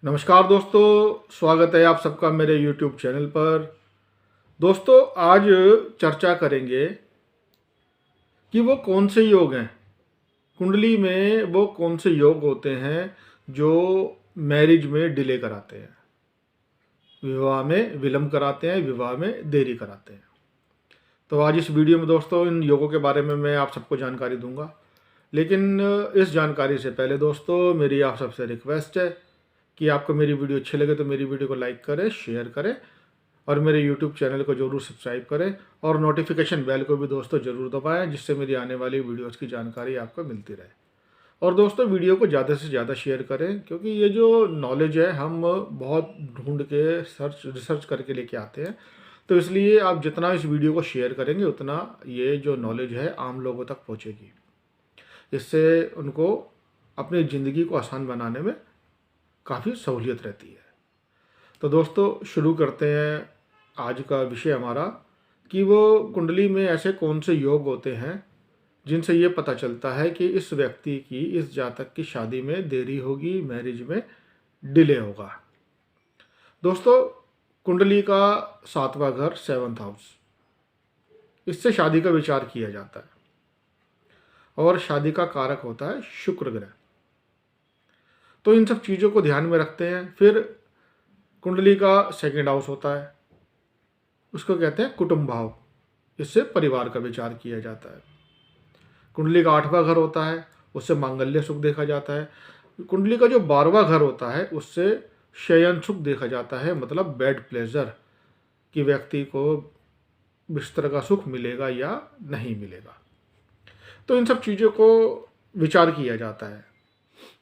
नमस्कार दोस्तों, स्वागत है आप सबका मेरे YouTube चैनल पर। दोस्तों, आज चर्चा करेंगे कि वो कौन से योग हैं, कुंडली में वो कौन से योग होते हैं जो मैरिज में डिले कराते हैं, विवाह में विलंब कराते हैं, विवाह में देरी कराते हैं। तो आज इस वीडियो में दोस्तों इन योगों के बारे में मैं आप सबको जानकारी दूंगा। लेकिन इस जानकारी से पहले दोस्तों मेरी आप सबसे रिक्वेस्ट है कि आपको मेरी वीडियो अच्छी लगे तो मेरी वीडियो को लाइक करें, शेयर करें और मेरे यूट्यूब चैनल को ज़रूर सब्सक्राइब करें और नोटिफिकेशन बेल को भी दोस्तों ज़रूर दबाएं, जिससे मेरी आने वाली वीडियोस की जानकारी आपको मिलती रहे। और दोस्तों वीडियो को ज़्यादा से ज़्यादा शेयर करें, क्योंकि ये जो नॉलेज है हम बहुत ढूंढ के रिसर्च करके लेके आते हैं। तो इसलिए आप जितना इस वीडियो को शेयर करेंगे उतना ये जो नॉलेज है आम लोगों तक पहुँचेगी। इससे उनको अपनी ज़िंदगी को आसान बनाने में काफ़ी सहूलियत रहती है। तो दोस्तों शुरू करते हैं आज का विषय हमारा कि वो कुंडली में ऐसे कौन से योग होते हैं जिनसे ये पता चलता है कि इस व्यक्ति की, इस जातक की शादी में देरी होगी, मैरिज में डिले होगा। दोस्तों, कुंडली का 7वां घर 7th हाउस, इससे शादी का विचार किया जाता है और शादी का कारक होता है शुक्र ग्रह। तो इन सब चीज़ों को ध्यान में रखते हैं। फिर कुंडली का 2nd हाउस होता है, उसको कहते हैं कुटुंब भाव, इससे परिवार का विचार किया जाता है। कुंडली का 8वां घर होता है, उससे मांगल्य सुख देखा जाता है। कुंडली का जो 12वां घर होता है उससे शयन सुख देखा जाता है, मतलब बेड प्लेजर, कि व्यक्ति को बिस्तर का सुख मिलेगा या नहीं मिलेगा। तो इन सब चीज़ों को विचार किया जाता है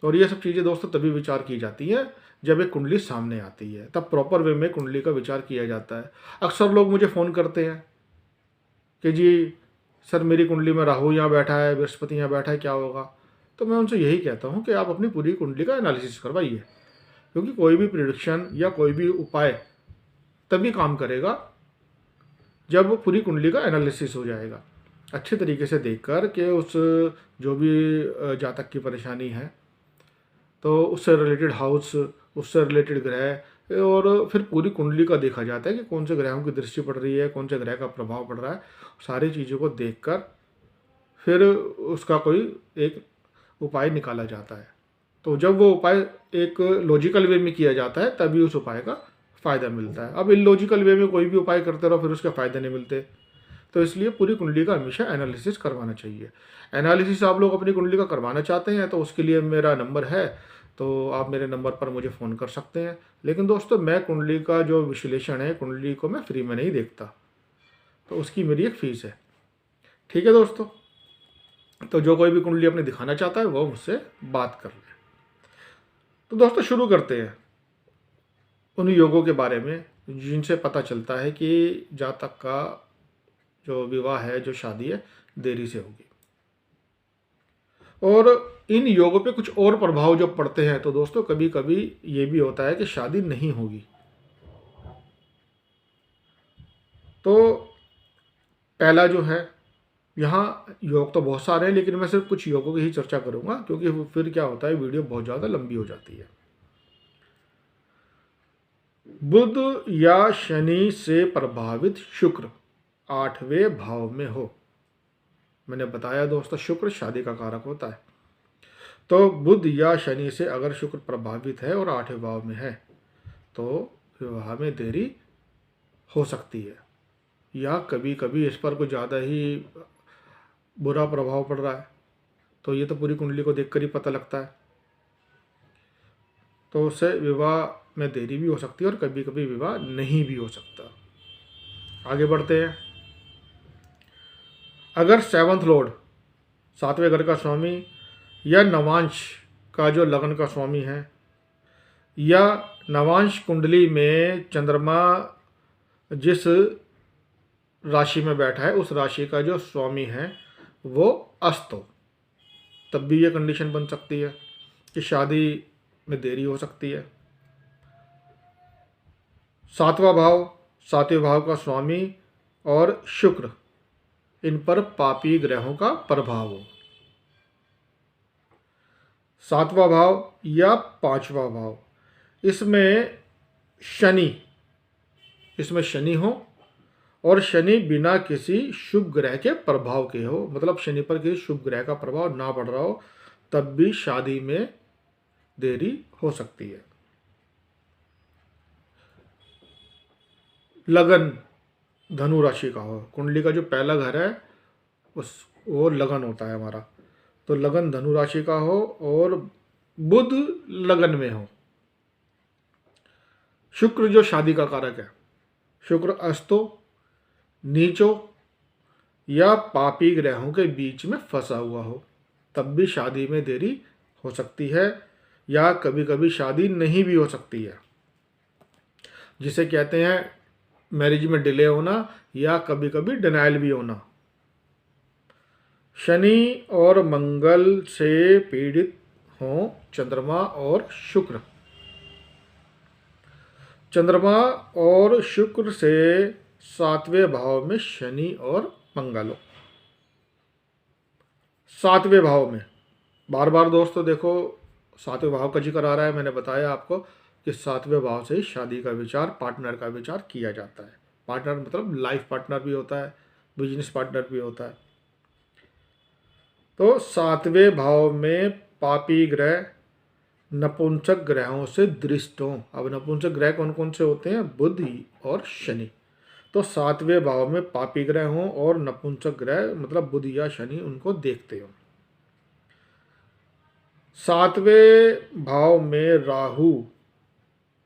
और ये सब चीज़ें दोस्तों तभी विचार की जाती हैं जब एक कुंडली सामने आती है, तब प्रॉपर वे में कुंडली का विचार किया जाता है। अक्सर लोग मुझे फ़ोन करते हैं कि जी सर, मेरी कुंडली में राहु यहाँ बैठा है, बृहस्पति यहाँ बैठा है, क्या होगा। तो मैं उनसे यही कहता हूँ कि आप अपनी पूरी कुंडली का एनालिसिस करवाइए, क्योंकि कोई भी प्रिडिक्शन या कोई भी उपाय तभी काम करेगा जब पूरी कुंडली का एनालिसिस हो जाएगा, अच्छे तरीके से देखकर कि उस जो भी जातक की परेशानी है तो उससे रिलेटेड हाउस, उससे रिलेटेड ग्रह, और फिर पूरी कुंडली का देखा जाता है कि कौन से ग्रहों की दृष्टि पड़ रही है, कौन से ग्रह का प्रभाव पड़ रहा है। सारी चीज़ों को देखकर फिर उसका कोई एक उपाय निकाला जाता है। तो जब वो उपाय एक लॉजिकल वे में किया जाता है तभी उस उपाय का फ़ायदा मिलता है। अब इलॉजिकल वे में कोई भी उपाय करते रहो फिर उसके फ़ायदे नहीं मिलते। तो इसलिए पूरी कुंडली का हमेशा एनालिसिस करवाना चाहिए। एनालिसिस आप लोग अपनी कुंडली का करवाना चाहते हैं तो उसके लिए मेरा नंबर है, तो आप मेरे नंबर पर मुझे फ़ोन कर सकते हैं। लेकिन दोस्तों, मैं कुंडली का जो विश्लेषण है, कुंडली को मैं फ्री में नहीं देखता, तो उसकी मेरी एक फ़ीस है। ठीक है दोस्तों, तो जो कोई भी कुंडली अपने दिखाना चाहता है वो मुझसे बात कर ले। तो दोस्तों शुरू करते हैं उन योगों के बारे में जिनसे पता चलता है कि जातक का जो विवाह है, जो शादी है, देरी से होगी। और इन योगों पे कुछ और प्रभाव जो पड़ते हैं, तो दोस्तों कभी कभी ये भी होता है कि शादी नहीं होगी। तो पहला जो है, यहाँ योग तो बहुत सारे हैं लेकिन मैं सिर्फ कुछ योगों की ही चर्चा करूंगा, क्योंकि फिर क्या होता है, वीडियो बहुत ज़्यादा लंबी हो जाती है। बुध या शनि से प्रभावित शुक्र 8वें भाव में हो। मैंने बताया दोस्तों, शुक्र शादी का कारक होता है। तो बुध या शनि से अगर शुक्र प्रभावित है और 8वें भाव में है तो विवाह में देरी हो सकती है, या कभी कभी इस पर कुछ ज़्यादा ही बुरा प्रभाव पड़ रहा है। तो ये तो पूरी कुंडली को देखकर ही पता लगता है। तो उससे विवाह में देरी भी हो सकती है और कभी कभी विवाह नहीं भी हो सकता। आगे बढ़ते हैं। अगर 7th लॉर्ड, 7वें घर का स्वामी, या नवांश का जो लग्न का स्वामी है, या नवांश कुंडली में चंद्रमा जिस राशि में बैठा है उस राशि का जो स्वामी है वो अस्त हो, तब भी ये कंडीशन बन सकती है कि शादी में देरी हो सकती है। 7वां भाव, 7वें भाव का स्वामी और शुक्र, इन पर पापी ग्रहों का प्रभाव हो। 7वां भाव या 5वां भाव, इसमें शनि इसमें शनि हो और शनि बिना किसी शुभ ग्रह के प्रभाव के हो, मतलब शनि पर किसी शुभ ग्रह का प्रभाव ना पड़ रहा हो, तब भी शादी में देरी हो सकती है। लगन धनु राशि का हो, कुंडली का जो पहला घर है वो लगन होता है हमारा, तो लगन धनु राशि का हो और बुध लगन में हो। शुक्र जो शादी का कारक है, शुक्र अस्तो, नीचो या पापी ग्रहों के बीच में फंसा हुआ हो, तब भी शादी में देरी हो सकती है या कभी कभी शादी नहीं भी हो सकती है, जिसे कहते हैं मैरिज में डिले होना या कभी कभी डिनाइल भी होना। शनि और मंगल से पीड़ित हों चंद्रमा और शुक्र, चंद्रमा और शुक्र से 7वें भाव में शनि और मंगल हो। 7वें भाव में बार बार दोस्तों देखो 7वें भाव का जिक्र आ रहा है। मैंने बताया आपको कि 7वें भाव से ही शादी का विचार, पार्टनर का विचार किया जाता है। पार्टनर मतलब लाइफ पार्टनर भी होता है, बिजनेस पार्टनर भी होता है। तो 7वें भाव में पापी ग्रह नपुंसक ग्रहों से दृष्ट हों। अब नपुंसक ग्रह कौन कौन से होते हैं? बुध और शनि। तो 7वें भाव में पापी ग्रह हों और नपुंसक ग्रह मतलब बुध या शनि उनको देखते हो। 7वें भाव में राहु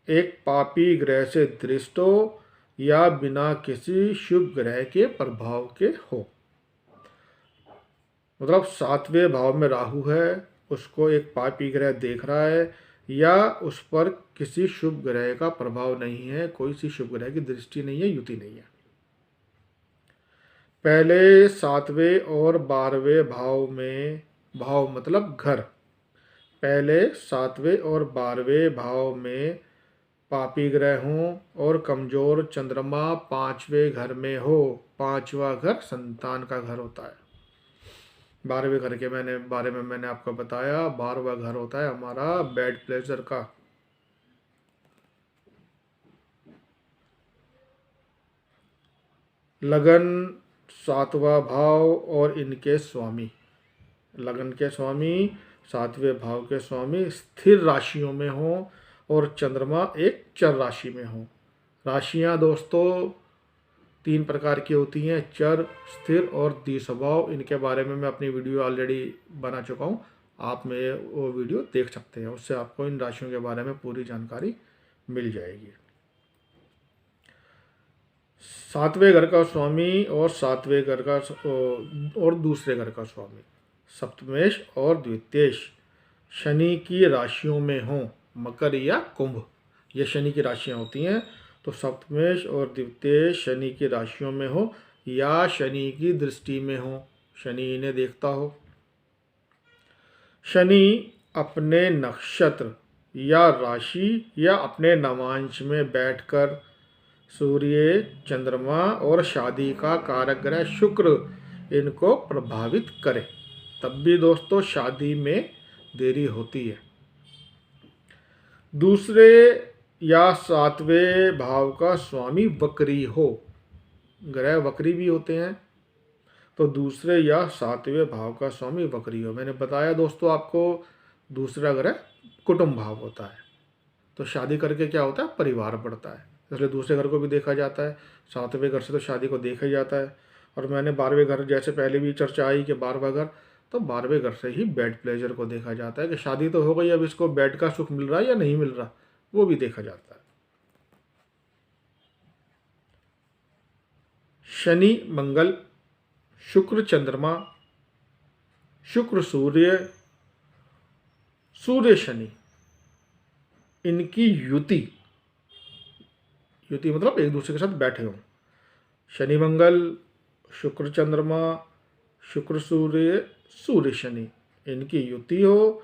एक पापी ग्रह से दृष्ट हो या बिना किसी शुभ ग्रह के प्रभाव के हो। मतलब 7वें भाव में राहु है, उसको एक पापी ग्रह देख रहा है या उस पर किसी शुभ ग्रह का प्रभाव नहीं है, कोई सी शुभ ग्रह की दृष्टि नहीं है, युति नहीं है। पहले 7वें और 12वें भाव में, भाव मतलब घर, पहले 7वें और 12वें भाव में पापी ग्रह हों और कमजोर चंद्रमा 5वें घर में हो। 5वां घर संतान का घर होता है। 12वें घर के बारे में मैंने आपको बताया। 12वां घर होता है हमारा बेड प्लेजर का। लगन 7वां भाव और इनके स्वामी, लगन के स्वामी 7वें भाव के स्वामी स्थिर राशियों में हो और चंद्रमा एक चर राशि में हो। राशियां दोस्तों 3 प्रकार की होती हैं, चर, स्थिर और द्विस्वभाव। इनके बारे में मैं अपनी वीडियो ऑलरेडी बना चुका हूँ, आप में वो वीडियो देख सकते हैं, उससे आपको इन राशियों के बारे में पूरी जानकारी मिल जाएगी। 7वें घर का स्वामी और 7वें घर का और दूसरे घर का स्वामी सप्तमेश और द्वितीयेश शनि की राशियों में हों, मकर या कुंभ, ये शनि की राशियां होती हैं। तो सप्तमेश और द्वितीय शनि की राशियों में हो या शनि की दृष्टि में हो, शनि इन्हें देखता हो। शनि अपने नक्षत्र या राशि या अपने नवांश में बैठकर सूर्य, चंद्रमा और शादी का कारक ग्रह शुक्र इनको प्रभावित करे, तब भी दोस्तों शादी में देरी होती है। दूसरे या 7वें भाव का स्वामी वक्री हो, ग्रह वक्री भी होते हैं, तो दूसरे या 7वें भाव का स्वामी वक्री हो। मैंने बताया दोस्तों आपको दूसरा ग्रह कुटुंब भाव होता है, तो शादी करके क्या होता है? परिवार बढ़ता है, इसलिए दूसरे घर को भी देखा जाता है। 7वें घर से तो शादी को देखा ही जाता है। और मैंने 12वें घर, जैसे पहले भी चर्चा आई कि 12वां घर, तो 12वें घर से ही बेड प्लेजर को देखा जाता है कि शादी तो हो गई, अब इसको बेड का सुख मिल रहा है या नहीं मिल रहा, वो भी देखा जाता है। शनि मंगल, शुक्र चंद्रमा, शुक्र सूर्य, सूर्य शनि, इनकी युति, युति मतलब एक दूसरे के साथ बैठे हों। शनि मंगल, शुक्र चंद्रमा, शुक्र सूर्य, सूर्य शनि, इनकी युति हो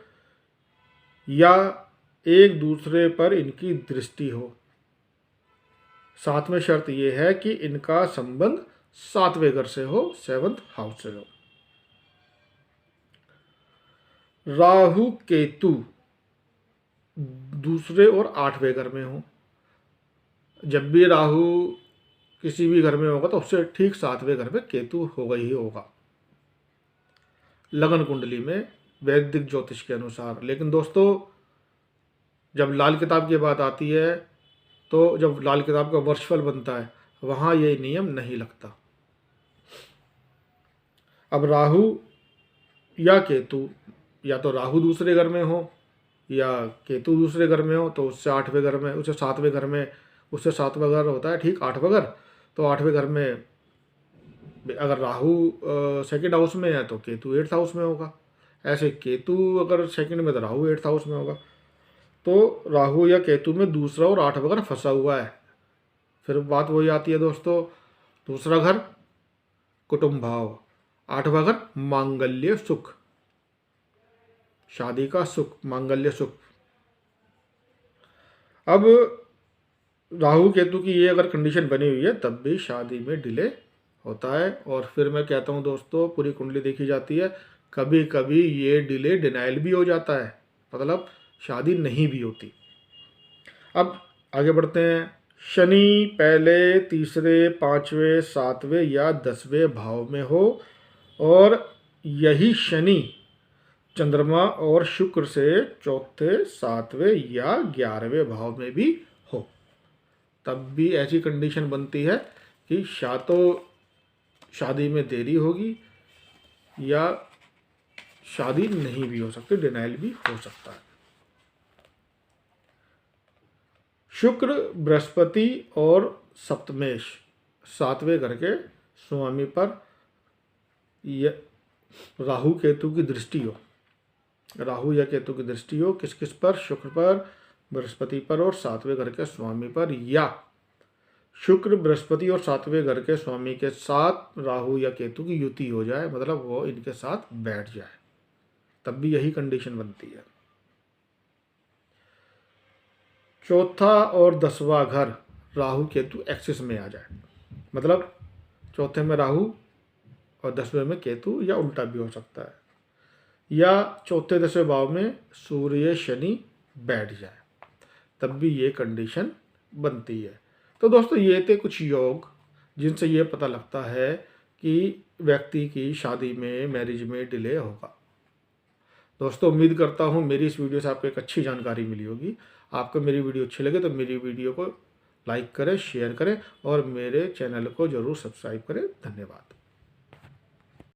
या एक दूसरे पर इनकी दृष्टि हो। साथ में शर्त यह है कि इनका संबंध 7वें घर से हो, 7th हाउस से हो। राहु केतु दूसरे और 8वें घर में हो। जब भी राहु किसी भी घर में होगा तो उससे ठीक 7वें घर में केतु होगा ही होगा लगन कुंडली में, वैदिक ज्योतिष के अनुसार। लेकिन दोस्तों, जब लाल किताब की बात आती है तो जब लाल किताब का वर्षफल बनता है वहाँ ये नियम नहीं लगता। अब राहु या केतु, या तो राहु दूसरे घर में हो या केतु दूसरे घर में हो, तो उससे 8वें घर में, उससे 7वें घर में, उससे 7वां घर होता है ठीक 8वां घर। तो 8वें घर में अगर राहु सेकंड हाउस में है तो केतु 8th हाउस में होगा। ऐसे केतु अगर सेकंड में तो राहु 8th हाउस में होगा। तो राहु या केतु में दूसरा और 8वां घर फंसा हुआ है। फिर बात वही आती है दोस्तों, दूसरा घर कुटुंब भाव, 8वां घर मांगल्य सुख, शादी का सुख, मांगल्य सुख। अब राहु केतु की ये अगर कंडीशन बनी हुई है तब भी शादी में डिले होता है। और फिर मैं कहता हूँ दोस्तों, पूरी कुंडली देखी जाती है, कभी कभी ये डिले डिनाइल भी हो जाता है, मतलब शादी नहीं भी होती। अब आगे बढ़ते हैं। शनि पहले, तीसरे, 5वें, 7वें या 10वें भाव में हो और यही शनि चंद्रमा और शुक्र से चौथे, 7वें या 11वें भाव में भी हो, तब भी ऐसी कंडीशन बनती है कि या तो शादी में देरी होगी या शादी नहीं भी हो सकती, डिनाइल भी हो सकता है। शुक्र, बृहस्पति और सप्तमेश 7वें घर के स्वामी पर राहु केतु की दृष्टि हो, राहु या केतु की दृष्टि हो किस किस पर? शुक्र पर, बृहस्पति पर और 7वें घर के स्वामी पर, या शुक्र, बृहस्पति और 7वें घर के स्वामी के साथ राहु या केतु की युति हो जाए, मतलब वो इनके साथ बैठ जाए, तब भी यही कंडीशन बनती है। चौथा और 10वां घर राहु केतु एक्सिस में आ जाए, मतलब चौथे में राहु और 10वें में केतु, या उल्टा भी हो सकता है, या चौथे 10वें भाव में सूर्य शनि बैठ जाए, तब भी ये कंडीशन बनती है। तो दोस्तों, ये थे कुछ योग जिनसे ये पता लगता है कि व्यक्ति की शादी में, मैरिज में डिले होगा। दोस्तों, उम्मीद करता हूँ मेरी इस वीडियो से आपको एक अच्छी जानकारी मिली होगी। आपको मेरी वीडियो अच्छी लगे तो मेरी वीडियो को लाइक करें, शेयर करें और मेरे चैनल को ज़रूर सब्सक्राइब करें। धन्यवाद।